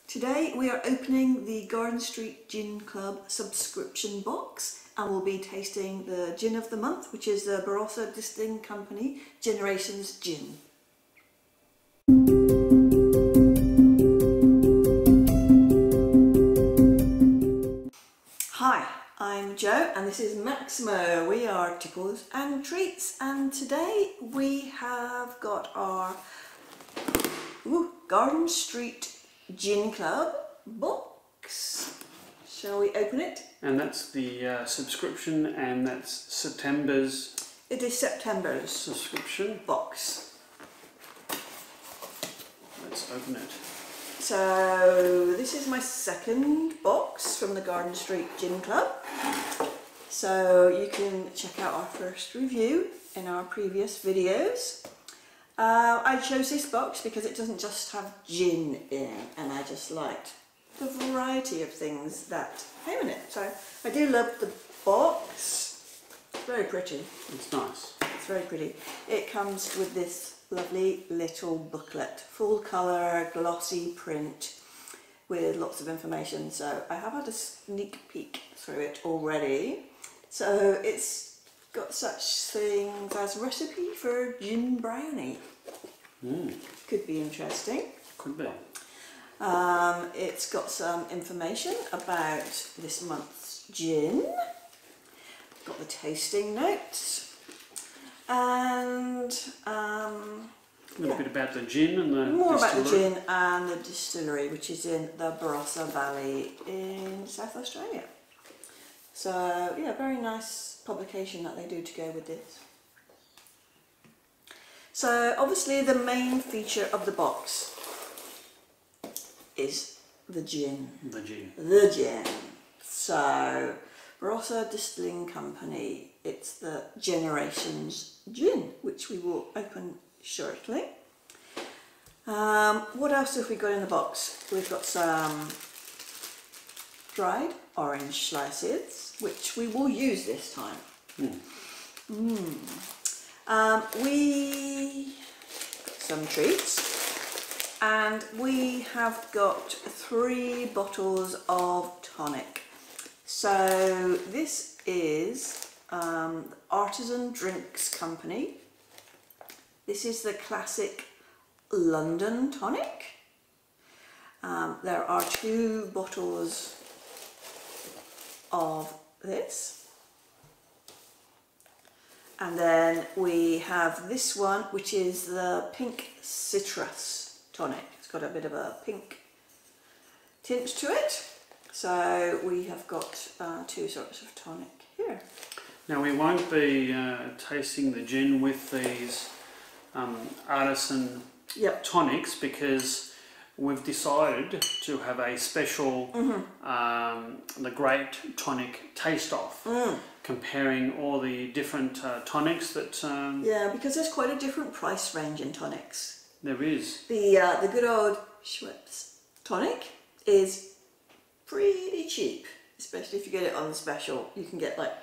Today we are opening the Garden Street Gin Club subscription box and we'll be tasting the gin of the month, which is the Barossa Distilling Company Generations Gin. Hi, I'm Jo and this is Maximo. We are Tipples and Treats, and today we have got our Garden Street Gin Club box. Shall we open it? And that's the subscription, and that's September's... It is September's subscription box. Let's open it. So this is my second box from the Garden Street Gin Club. So you can check out our first review in our previous videos. I chose this box because it doesn't just have gin in, and I just liked the variety of things that came in it. So I do love the box. It's very pretty. It's nice. It's very pretty. It comes with this lovely little booklet, full colour, glossy print with lots of information. So I have had a sneak peek through it already. So it's got such things as recipe for gin brownie. Could be interesting. Could be. It's got some information about this month's gin. Got the tasting notes and a little bit about the gin and the more distillery. about the gin and the distillery, which is in the Barossa Valley in South Australia. So yeah, very nice publication that they do to go with this. So obviously the main feature of the box is the gin. The gin. The gin. So Barossa Distilling Company, it's the Generations Gin, which we will open shortly. What else have we got in the box? We've got some dried orange slices, which we will use this time. We got some treats, and we have got 3 bottles of tonic. So this is Artisan Drinks Company. This is the classic London Tonic. There are 2 bottles of this, and then we have this one, which is the pink citrus tonic. It's got a bit of a pink tint to it. So we have got 2 sorts of tonic here. Now we won't be tasting the gin with these artisan tonics because we've decided to have a special the GREAT TONIC Taste Off, comparing all the different tonics that... yeah, because there's quite a different price range in tonics. There is. The good old Schweppes tonic is pretty cheap, especially if you get it on special. You can get like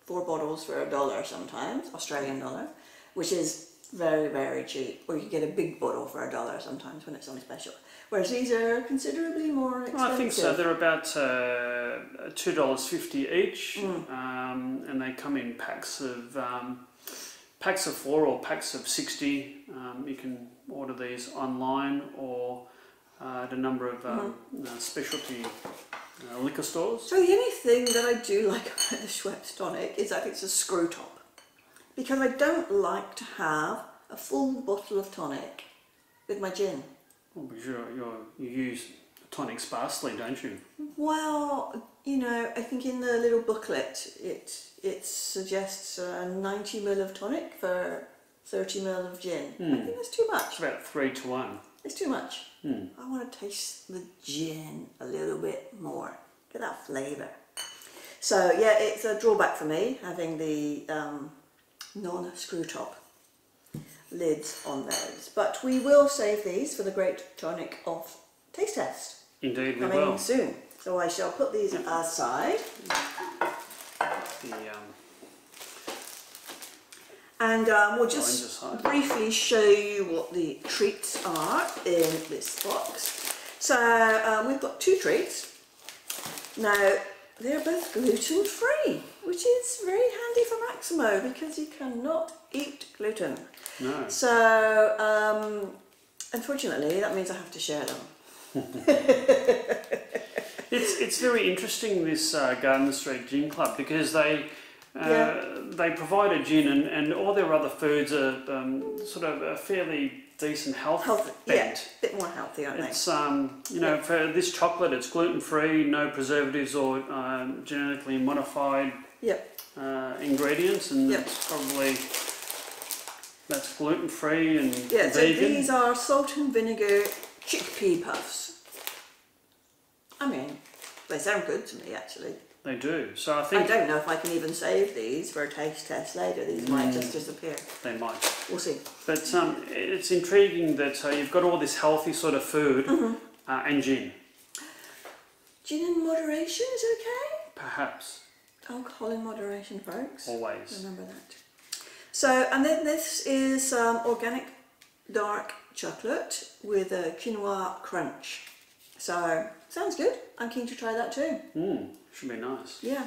4 bottles for $1 sometimes, Australian dollar, which is very, very cheap. Or you can get a big bottle for $1 sometimes when it's on special. Whereas these are considerably more expensive. I think so. They're about $2.50 each, and they come in packs of 4 or packs of 60. You can order these online or at a number of specialty liquor stores. So the only thing that I do like about the Schweppes tonic is that it's a screw top, because I don't like to have a full bottle of tonic with my gin. Well, because you use tonic sparsely, don't you? Well, you know, I think in the little booklet it suggests 90 ml of tonic for 30 ml of gin. I think that's too much. It's about 3 to 1. It's too much. I want to taste the gin a little bit more. Get that flavour. So yeah, it's a drawback for me having the non-screw top lids on those. But we will save these for the GREAT TONIC OFF taste test. Indeed we Coming will. soon. So I shall put these aside. And we'll just briefly show you what the treats are in this box. So we've got 2 treats. Now they're both gluten free, which is very handy for Maximo because he cannot eat gluten. No. So unfortunately that means I have to share them. It's very interesting, this Garden Street Gin Club, because they provide a gin and all their other foods are sort of a fairly decent health bent. Yeah, a bit more healthy, aren't it's, they? You know, for this chocolate, it's gluten-free, no preservatives or genetically modified ingredients, and it's probably, that's gluten-free and vegan. So these are salt and vinegar chickpea puffs. I mean, they sound good to me, actually. They do. So I think... I don't know if I can even save these for a taste test later. These might just disappear. They might. We'll see. But it's intriguing that you've got all this healthy sort of food and gin. Gin in moderation is okay? Perhaps. Alcohol in moderation, folks. Always. Remember that. So, and then this is organic dark chocolate with a quinoa crunch. So, sounds good. I'm keen to try that too. Should be nice. Yeah.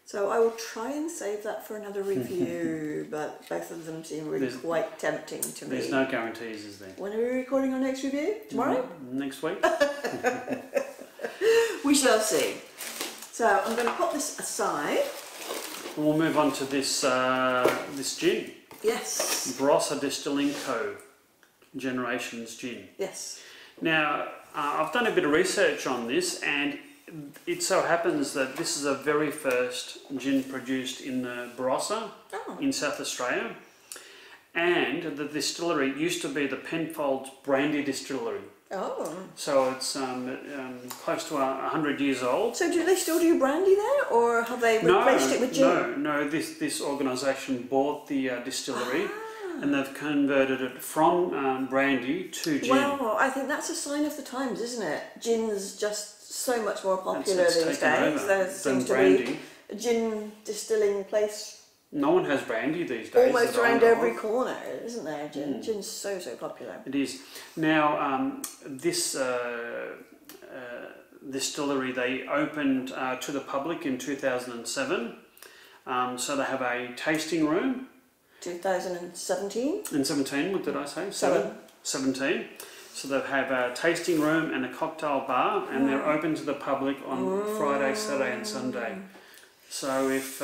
So I will try and save that for another review, but both of them seem really quite tempting to me. There's no guarantees, is there? When are we recording our next review? Tomorrow? Next week. We shall see. So I'm going to put this aside. We'll move on to this this gin. Yes. Barossa Distilling Co. Generations Gin. Yes. Now, I've done a bit of research on this, and it so happens that this is the very first gin produced in the Barossa in South Australia, and the distillery used to be the Penfolds Brandy Distillery. Oh. So it's close to 100 years old. So do they still do brandy there, or have they replaced it with gin? No. This organisation bought the distillery. And they've converted it from brandy to gin. Well, I think that's a sign of the times, isn't it? Gin's just so much more popular these days. There seems to be a gin distilling place. No one has brandy these days. Almost around every corner, isn't there? Gin's so popular. It is. Now, this distillery, they opened to the public in 2007. So they have a tasting room. 2017? In 17, what did I say? 17. So they have a tasting room and a cocktail bar, and they're open to the public on Friday, Saturday and Sunday. So if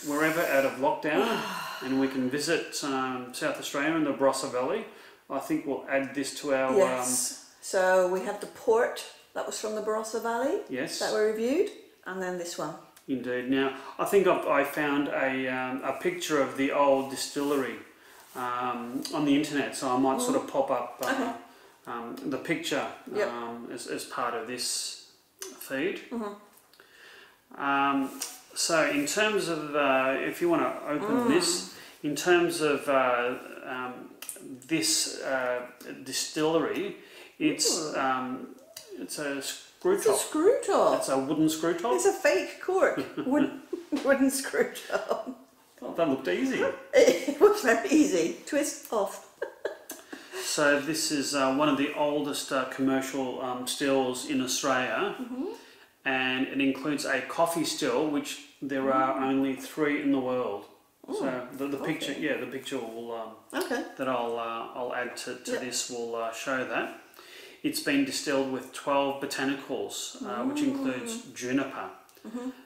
we're ever out of lockdown and we can visit South Australia and the Barossa Valley, I think we'll add this to our... Yes. So we have the port that was from the Barossa Valley that we reviewed, and then this one. Indeed. Now, I think I found a picture of the old distillery on the internet, so I might sort of pop up the picture as part of this feed. So in terms of, if you want to open this, in terms of this distillery, it's a screw top. It's a screw top. It's a wooden screw top. It's a fake cork. Wooden screw top. Oh, that looked easy. It was very easy. Twist off. So this is one of the oldest commercial stills in Australia, and it includes a coffee still, which there are only 3 in the world. So the picture, the picture will that I'll add to this will show that. It's been distilled with 12 botanicals, which includes juniper,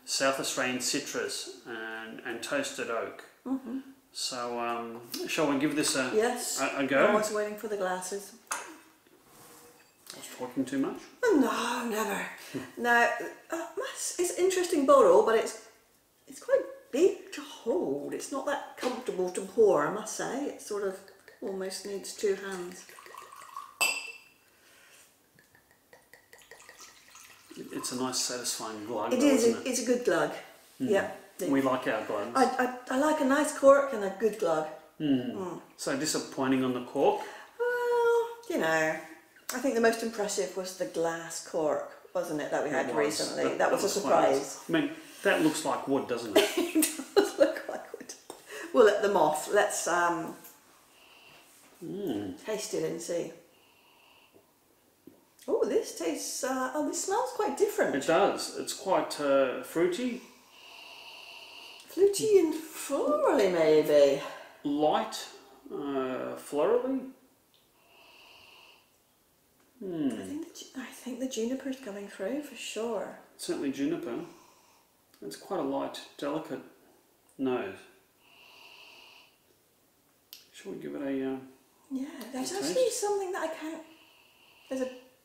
South Australian citrus, and toasted oak. So, shall we give this a go? I was waiting for the glasses. I was talking too much? No, never. Now, it's an interesting bottle, but it's quite big to hold. It's not that comfortable to pour, I must say. It sort of almost needs 2 hands. It's a nice, satisfying glug. It is. It's a good glug. Yeah. We like our glugs. I like a nice cork and a good glug. So disappointing on the cork? Well, you know, I think the most impressive was the glass cork, wasn't it, that we had recently? That was a surprise. Nice. I mean, that looks like wood, doesn't it? It does look like wood. We'll let them off. Let's taste it and see. Oh, this tastes, this smells quite different. It does. It's quite fruity. Fruity and florally, maybe. Light, florally. I think the juniper's coming through for sure. Certainly juniper. It's quite a light, delicate nose. Shall we give it a yeah, there's a actually taste? something that I can't.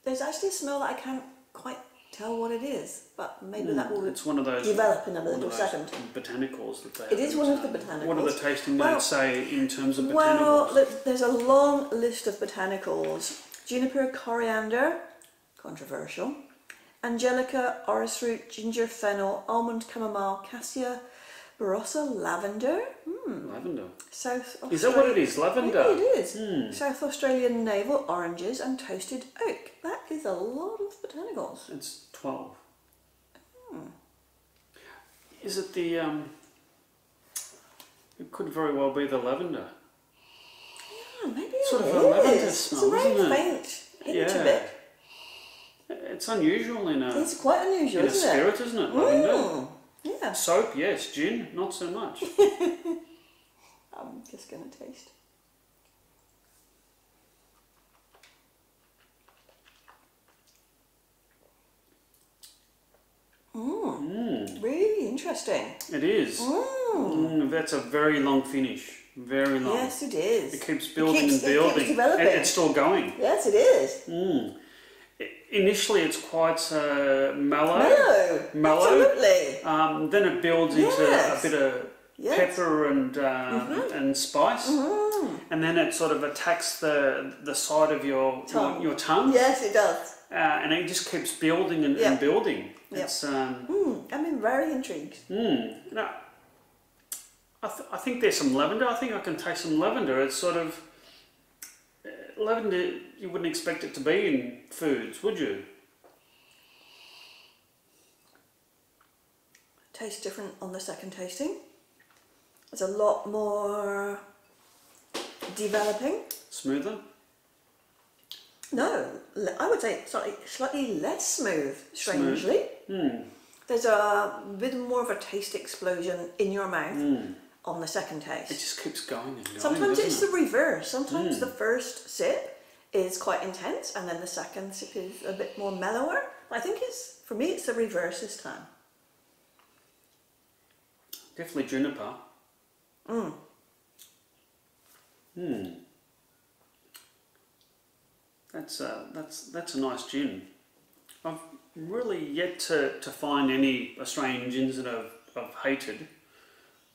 There's actually a smell that I can't quite tell what it is, but maybe that will it's one of those, develop in a little second. Botanicals that they have. It is one of the botanicals. What are the tasting notes say in terms of botanicals? Well, there's a long list of botanicals. Juniper, coriander, controversial. Angelica, orris root, ginger, fennel, almond, chamomile, cassia, barossa, lavender. Lavender. South Australia. Is that what it is? Lavender? Maybe it is. South Australian navel, oranges and toasted oak. That is a lot of botanicals. It's 12. Is it the, it could very well be the lavender. Yeah, maybe Sort it of is. a lavender smell, it's a isn't very it? faint hint of it. It's unusual in a, It's quite unusual, in a isn't it? spirit, isn't it? Lavender. Yeah. Soap, yes. Gin, not so much. I'm just going to taste. Really interesting. It is. That's a very long finish. Very long. Yes, it is. It keeps building and building. It keeps developing. It's still going. Yes, it is. Initially, it's quite mellow. Mellow. Absolutely. Then it builds into a bit of pepper and and spice, and then it sort of attacks the side of your tongue. Yes, it does. And it just keeps building and building. It's I'm very intrigued. No, I think there's some lavender. I think I can taste some lavender. It's sort of lavender. You wouldn't expect it to be in foods, would you? Tastes different on the second tasting. It's a lot more developing. Smoother? No, I would say slightly less smooth, strangely. There's a bit more of a taste explosion in your mouth on the second taste. It just keeps going and going. Sometimes it's the reverse. Sometimes the first sip is quite intense and then the second sip is a bit more mellower. I think for me it's the reverse this time. Definitely juniper. That's a nice gin. I've really yet to find any Australian gins that I've hated.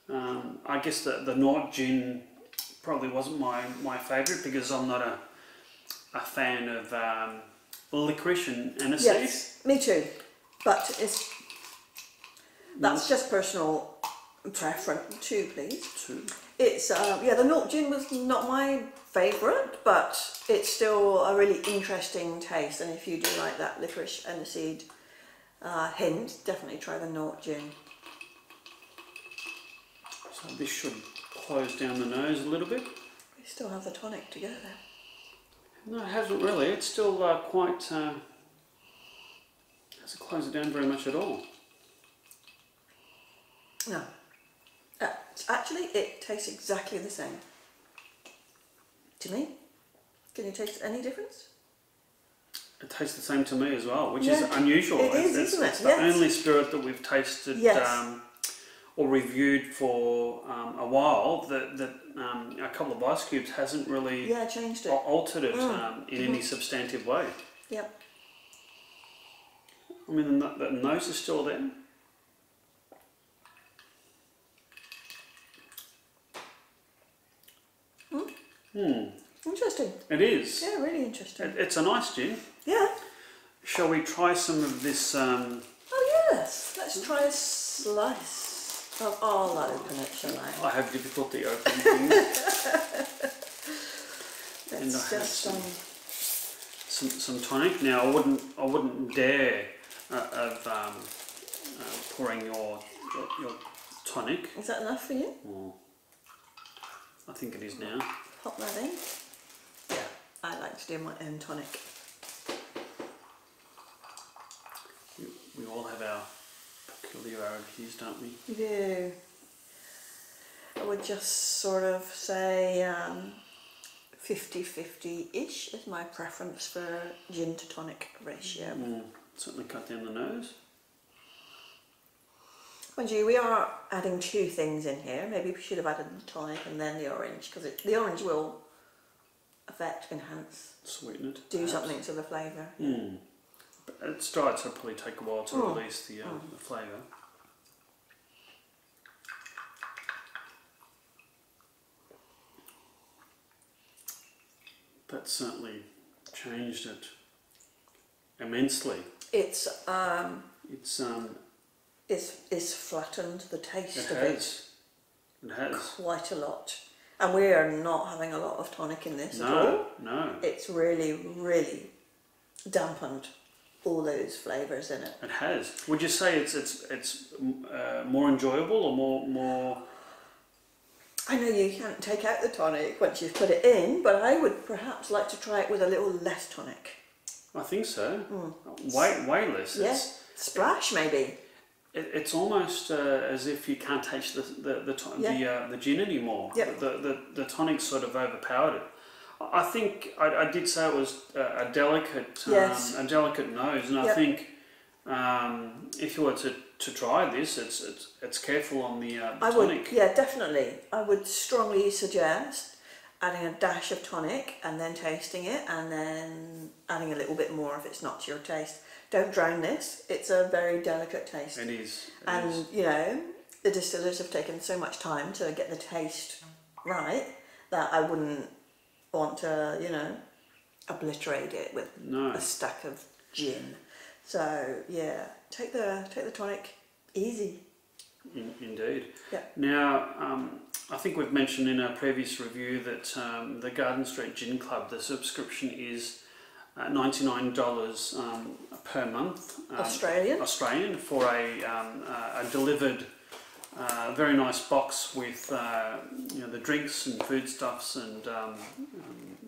I guess the Nord gin probably wasn't my favourite because I'm not a fan of licorice and aniseed. Yes, me too. But that's just personal preference. Two, please. Two. It's the Nord gin was not my favourite, but it's still a really interesting taste. And if you do like that licorice aniseed hint, definitely try the Nord gin. So this should close down the nose a little bit. We still have the tonic to go there. No, it hasn't really. It's still quite. Hasn't closed it down very much at all. No. Actually, it tastes exactly the same. To me. Can you taste any difference? It tastes the same to me as well, which is unusual. It is, isn't it? It's the only spirit that we've tasted or reviewed for a while that a couple of ice cubes hasn't really changed it. altered it in any substantive way. Yep. I mean, the nose is still there. Interesting. It is. Yeah, really interesting. It's a nice gin. Yeah. Shall we try some of this? Oh yes, let's try a slice. I'll open it, shall I? I have difficulty opening things. And I have some tonic. Now I wouldn't dare of pouring your tonic. Is that enough for you? Well, I think it is now. Pop that in. Yeah, I like to do my own tonic. we all have our peculiarities, don't we? We do. I would just sort of say 50-50-ish is my preference for gin to tonic ratio. Certainly cut down the nose. Mind you, we are adding 2 things in here. Maybe we should have added the tonic and then the orange, because the orange will affect, enhance, sweeten it, do something to the flavour. It's dried, so it'll probably take a while to release the flavour. That certainly changed it immensely. It's flattened the taste of it. It has. Quite a lot. And we are not having a lot of tonic in this at all. No. It's really, really dampened all those flavours in it. It has. Would you say it's more enjoyable or more? I know you can't take out the tonic once you've put it in, but I would perhaps like to try it with a little less tonic. I think so. Way less. Yeah. Splash maybe. It's almost as if you can't taste the gin anymore. Yep. The tonic sort of overpowered it. I think I did say it was a delicate yes. a delicate nose, and I think if you were to try this, it's careful on the tonic. Yeah, definitely. I would strongly suggest adding a dash of tonic and then tasting it, and then adding a little bit more if it's not to your taste. Don't drown this. It's a very delicate taste. It is. You know, the distillers have taken so much time to get the taste right that I wouldn't want to, you know, obliterate it with a stack of gin. So yeah, take the tonic easy. Indeed. Yeah. Now, I think we've mentioned in our previous review that the Garden Street Gin Club, the subscription is $99 per month. Australian for a delivered, very nice box with you know, the drinks and foodstuffs and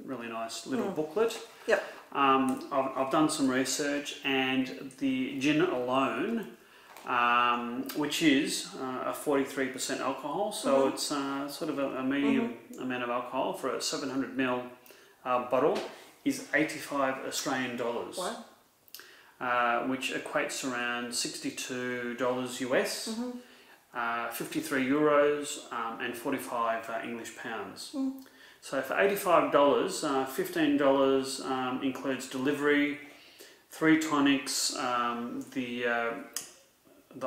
really nice little booklet. Yep. I've done some research, and the gin alone, which is a 43% alcohol, so it's sort of a medium amount of alcohol for a 700ml bottle, is $85 Australian dollars. Wow. Which equates around $62 US, 53 euros, and 45 English pounds. So for $85, $15 includes delivery, 3 tonics, the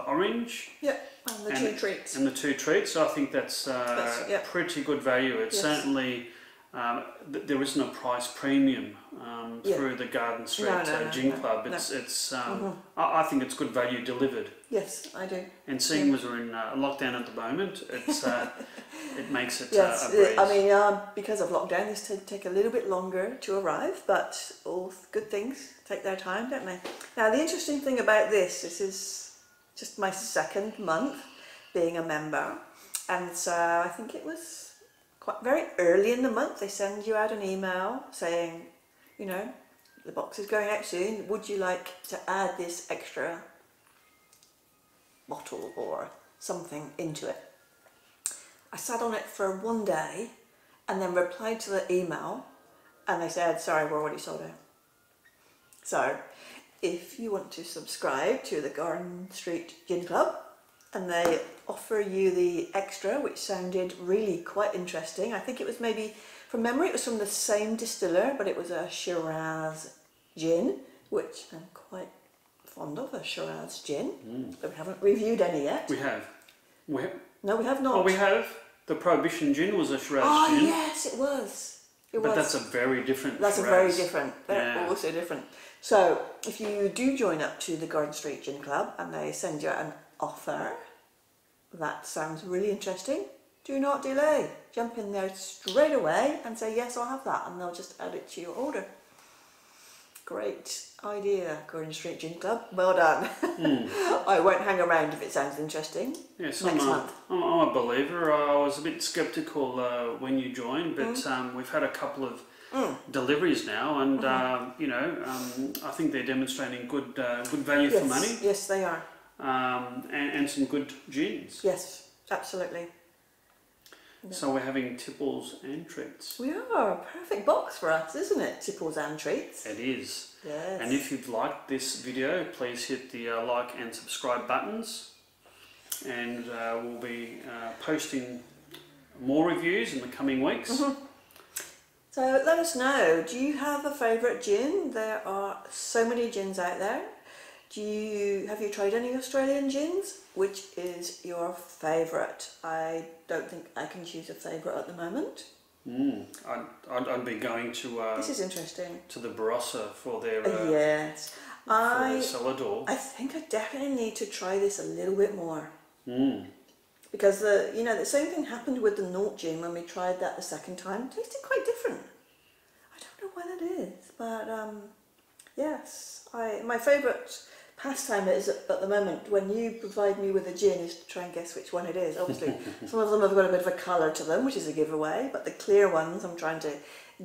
orange, and the 2 treats. And the 2 treats. So I think that's pretty good value. It's certainly there isn't a price premium through the Garden Street Gin Club. It's I think it's good value delivered. Yes, I do. And seeing as we're in lockdown at the moment, it's it makes it yes, a breeze. I mean, because of lockdown, these take a little bit longer to arrive, but all good things take their time, don't they? Now, the interesting thing about this is just my 2nd month being a member, and so I think it was quite very early in the month. They send you out an email saying, you know, the box is going out soon, would you like to add this extra bottle or something into it? I sat on it for 1 day and then replied to the email, and they said, sorry, we're already sold out. So if you want to subscribe to the Garden Street Gin Club and they offer you the extra, which sounded really quite interesting. I think it was maybe, from memory, it was from the same distiller, but it was a Shiraz gin, which I'm quite fond of, a Shiraz gin. But we haven't reviewed any yet. We have. No, we have not. Oh, we have. The Prohibition gin was a Shiraz gin. Oh, yes, it was. But that's a very different That's Shiraz. a very different. They're also different. So, if you do join up to the Garden Street Gin Club and they send you an offer, that sounds really interesting. Do not delay. Jump in there straight away and say, yes, I'll have that, and they'll just add it to your order. Great idea, Garden Street Gin Club. Well done. I won't hang around if it sounds interesting. Yes, next month. I'm a believer. I was a bit sceptical when you joined, but we've had a couple of deliveries now, and you know, I think they're demonstrating good value for money. Yes, they are. And some good gins. Yes, absolutely. Yeah. So we're having Tipples and treats. We are. Perfect box for us, isn't it? Tipples and treats. It is. Yes. And if you've liked this video, please hit the like and subscribe buttons. And we'll be posting more reviews in the coming weeks. So let us know, do you have a favourite gin? There are so many gins out there. Have you tried any Australian gins? Which is your favourite? I don't think I can choose a favourite at the moment. I'd be going to this is interesting. To the Barossa for their yes. their cellar door. I think I definitely need to try this a little bit more. Because the same thing happened with the Naught gin when we tried that the second time. It tasted quite different. I don't know what it is, but yes, my favourite pastime is at the moment when you provide me with a gin is to try and guess which one it is. Obviously, some of them have got a bit of a colour to them, which is a giveaway, but the clear ones I'm trying to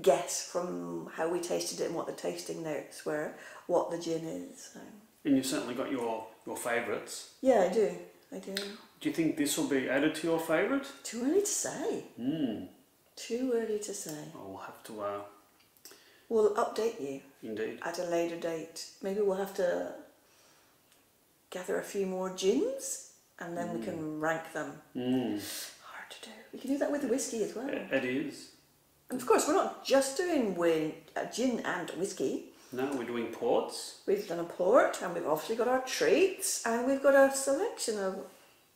guess from how we tasted it and what the tasting notes were, what the gin is. So. And you've certainly got your favourites. Yeah, I do. Do you think this will be added to your favourite? Too early to say. Too early to say. I'll have to... we'll update you. Indeed. At a later date. Maybe we'll have to gather a few more gins and then we can rank them. Hard to do. We can do that with the whiskey as well. It is. And of course, we're not just doing gin and whiskey. No, we're doing ports. We've done a port, and we've obviously got our treats, and we've got a selection of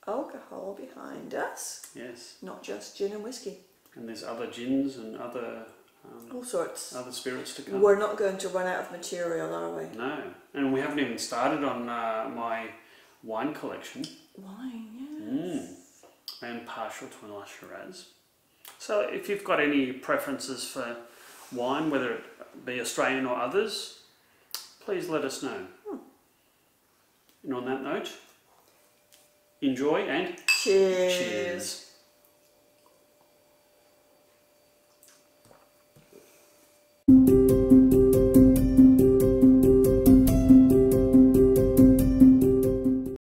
alcohol behind us. Yes. Not just gin and whiskey. And there's other gins and other... all sorts. Other spirits to come. We're not going to run out of material, are we? No. And we haven't even started on my wine collection. Wine, yes. And partial to an Shiraz. So if you've got any preferences for wine, whether it be Australian or others, please let us know. And on that note, enjoy and cheers. Cheers.